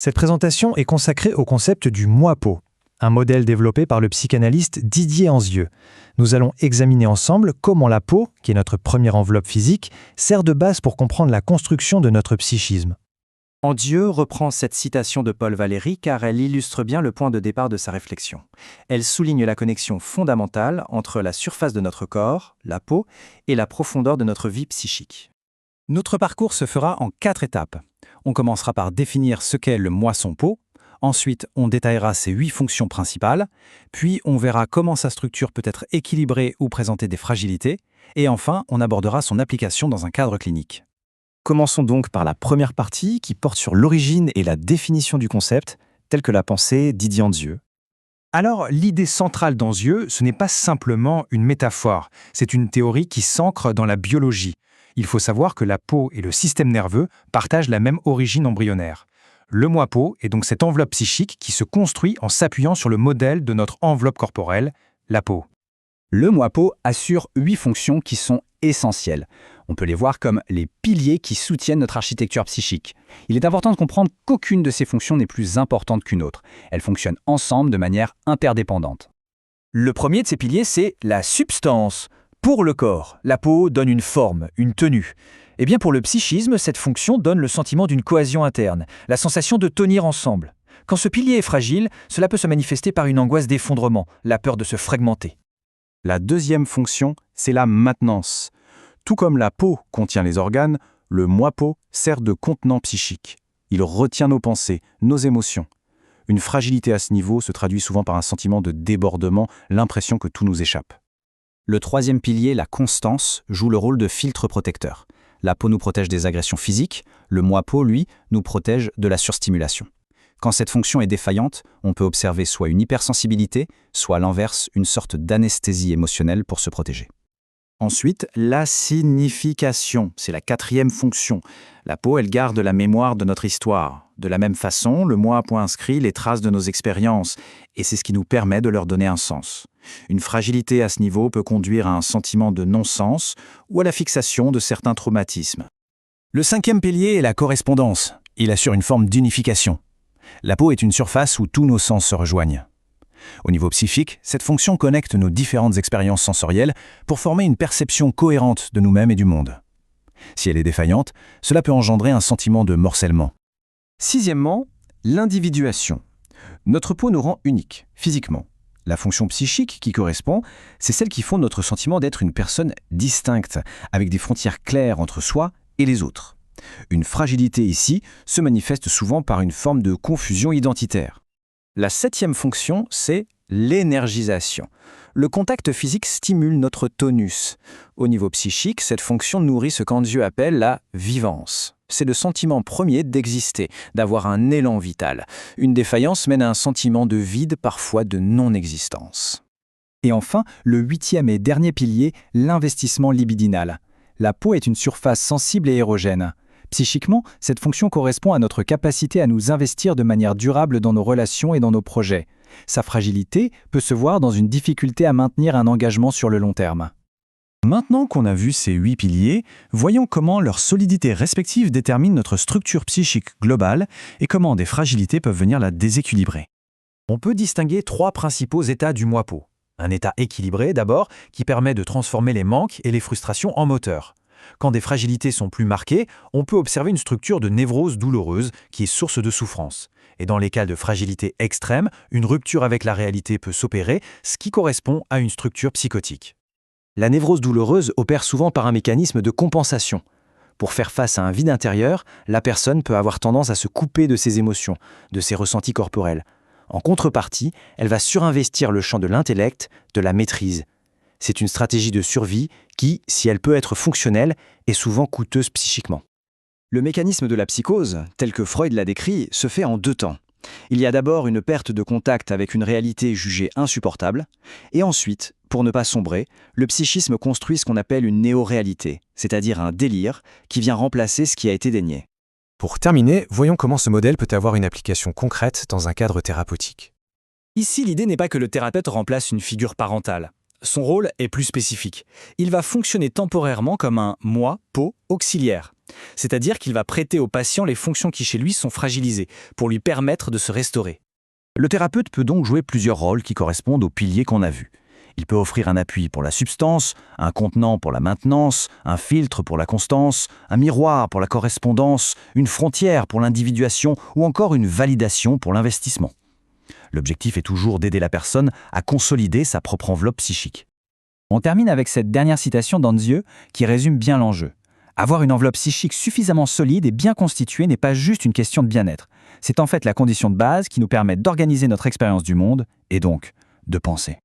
Cette présentation est consacrée au concept du moi-peau, un modèle développé par le psychanalyste Didier Anzieux. Nous allons examiner ensemble comment la peau, qui est notre première enveloppe physique, sert de base pour comprendre la construction de notre psychisme. Anzieux reprend cette citation de Paul Valéry car elle illustre bien le point de départ de sa réflexion. Elle souligne la connexion fondamentale entre la surface de notre corps, la peau, et la profondeur de notre vie psychique. Notre parcours se fera en 4 étapes. On commencera par définir ce qu'est le moisson-peau. Ensuite, on détaillera ses 8 fonctions principales. Puis, on verra comment sa structure peut être équilibrée ou présenter des fragilités. Et enfin, on abordera son application dans un cadre clinique. Commençons donc par la première partie qui porte sur l'origine et la définition du concept, tel que l'a pensé Didier Anzieux. Alors, l'idée centrale d'Anzieux, ce n'est pas simplement une métaphore, c'est une théorie qui s'ancre dans la biologie. Il faut savoir que la peau et le système nerveux partagent la même origine embryonnaire. Le moi-peau est donc cette enveloppe psychique qui se construit en s'appuyant sur le modèle de notre enveloppe corporelle, la peau. Le moi-peau assure 8 fonctions qui sont essentielles. On peut les voir comme les piliers qui soutiennent notre architecture psychique. Il est important de comprendre qu'aucune de ces fonctions n'est plus importante qu'une autre. Elles fonctionnent ensemble de manière interdépendante. Le premier de ces piliers, c'est la substance. Pour le corps, la peau donne une forme, une tenue. Eh bien pour le psychisme, cette fonction donne le sentiment d'une cohésion interne, la sensation de tenir ensemble. Quand ce pilier est fragile, cela peut se manifester par une angoisse d'effondrement, la peur de se fragmenter. La deuxième fonction, c'est la maintenance. Tout comme la peau contient les organes, le moi-peau sert de contenant psychique. Il retient nos pensées, nos émotions. Une fragilité à ce niveau se traduit souvent par un sentiment de débordement, l'impression que tout nous échappe. Le troisième pilier, la constance, joue le rôle de filtre protecteur. La peau nous protège des agressions physiques, le moi-peau, lui, nous protège de la surstimulation. Quand cette fonction est défaillante, on peut observer soit une hypersensibilité, soit à l'inverse, une sorte d'anesthésie émotionnelle pour se protéger. Ensuite, la signification, c'est la quatrième fonction. La peau, elle garde la mémoire de notre histoire. De la même façon, le moi-peau inscrit les traces de nos expériences, et c'est ce qui nous permet de leur donner un sens. Une fragilité à ce niveau peut conduire à un sentiment de non-sens ou à la fixation de certains traumatismes. Le cinquième pilier est la correspondance. Il assure une forme d'unification. La peau est une surface où tous nos sens se rejoignent. Au niveau psychique, cette fonction connecte nos différentes expériences sensorielles pour former une perception cohérente de nous-mêmes et du monde. Si elle est défaillante, cela peut engendrer un sentiment de morcellement. Sixièmement, l'individuation. Notre peau nous rend uniques, physiquement. La fonction psychique qui correspond, c'est celle qui fonde notre sentiment d'être une personne distincte, avec des frontières claires entre soi et les autres. Une fragilité ici se manifeste souvent par une forme de confusion identitaire. La septième fonction, c'est l'énergisation. Le contact physique stimule notre tonus. Au niveau psychique, cette fonction nourrit ce qu'Anzieux appelle la vivance. C'est le sentiment premier d'exister, d'avoir un élan vital. Une défaillance mène à un sentiment de vide, parfois de non-existence. Et enfin, le 8e et dernier pilier, l'investissement libidinal. La peau est une surface sensible et érogène. Psychiquement, cette fonction correspond à notre capacité à nous investir de manière durable dans nos relations et dans nos projets. Sa fragilité peut se voir dans une difficulté à maintenir un engagement sur le long terme. Maintenant qu'on a vu ces 8 piliers, voyons comment leur solidité respective détermine notre structure psychique globale et comment des fragilités peuvent venir la déséquilibrer. On peut distinguer 3 principaux états du moi-peau. Un état équilibré d'abord, qui permet de transformer les manques et les frustrations en moteur. Quand des fragilités sont plus marquées, on peut observer une structure de névrose douloureuse qui est source de souffrance. Et dans les cas de fragilité extrême, une rupture avec la réalité peut s'opérer, ce qui correspond à une structure psychotique. La névrose douloureuse opère souvent par un mécanisme de compensation. Pour faire face à un vide intérieur, la personne peut avoir tendance à se couper de ses émotions, de ses ressentis corporels. En contrepartie, elle va surinvestir le champ de l'intellect, de la maîtrise. C'est une stratégie de survie qui, si elle peut être fonctionnelle, est souvent coûteuse psychiquement. Le mécanisme de la psychose, tel que Freud l'a décrit, se fait en 2 temps. Il y a d'abord une perte de contact avec une réalité jugée insupportable, et ensuite, pour ne pas sombrer, le psychisme construit ce qu'on appelle une néo-réalité, c'est-à-dire un délire qui vient remplacer ce qui a été dénié. Pour terminer, voyons comment ce modèle peut avoir une application concrète dans un cadre thérapeutique. Ici, l'idée n'est pas que le thérapeute remplace une figure parentale. son rôle est plus spécifique. Il va fonctionner temporairement comme un moi-peau auxiliaire. C'est-à-dire qu'il va prêter au patient les fonctions qui chez lui sont fragilisées, pour lui permettre de se restaurer. Le thérapeute peut donc jouer plusieurs rôles qui correspondent aux piliers qu'on a vus. Il peut offrir un appui pour la substance, un contenant pour la maintenance, un filtre pour la constance, un miroir pour la correspondance, une frontière pour l'individuation ou encore une validation pour l'investissement. L'objectif est toujours d'aider la personne à consolider sa propre enveloppe psychique. On termine avec cette dernière citation d'Anzieu qui résume bien l'enjeu. Avoir une enveloppe psychique suffisamment solide et bien constituée n'est pas juste une question de bien-être. C'est en fait la condition de base qui nous permet d'organiser notre expérience du monde et donc de penser.